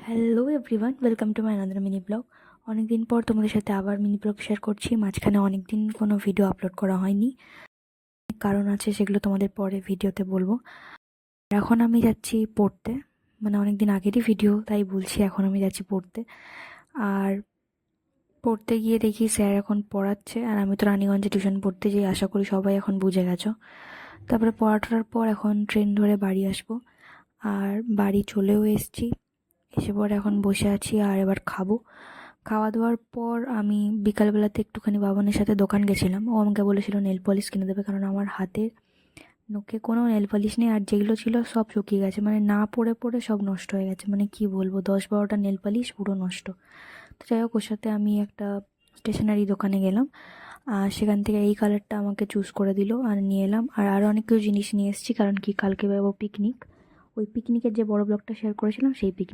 Hello everyone, welcome to my another mini blog. অনেক দিন পর তোমাদের সাথে আবার মিনি ব্লগ শেয়ার করছি। মাঝখানে অনেক দিন কোনো ভিডিও আপলোড করা হয়নি, কারণ আছে, সেগুলো তোমাদের পরে ভিডিওতে বলবো। এখন আমি যাচ্ছি পড়তে, মানে অনেক দিন আগেরই ভিডিও তাই বলছি। এখন আমি যাচ্ছি পড়তে, আর পড়তে গিয়ে দেখি স্যার এখন পড়াচ্ছে, আর আমি তো রানীগঞ্জে টিউশন পড়তে যাই, আশা করি সবাই এখন বুঝে গেছো। তারপরে পড়াটার পর এখন ট্রেন ধরে বাড়ি আসবো, আর বাড়ি চলেও এসেছি। এসে পর এখন বসে আছি আর এবার খাবো। খাওয়া দাওয়ার পর আমি বিকালবেলাতে একটুখানি বাবানের সাথে দোকান গেছিলাম। ও আমাকে বলেছিল নেল পলিশ কিনে দেবে, কারণ আমার হাতে নোকে কোনো নেল পলিশ নেই, আর যেগুলো ছিল সব শুকিয়ে গেছে, মানে না পরে পরে সব নষ্ট হয়ে গেছে। মানে কি বলবো, 10-12টা নেল পলিশ পুরো নষ্ট। তো যাই হোক, ওর সাথে আমি একটা স্টেশনারি দোকানে গেলাম, আর সেখান থেকে এই কালারটা আমাকে চুজ করে দিল আর নিয়ে এলাম। আর আরও অনেক কিছু জিনিস নিয়ে এসেছি, কারণ কি কালকে যাবো পিকনিক। ওই পিকনিকের যে বড় ব্লগটা শেয়ার করেছিলাম, সেই পিকনিক।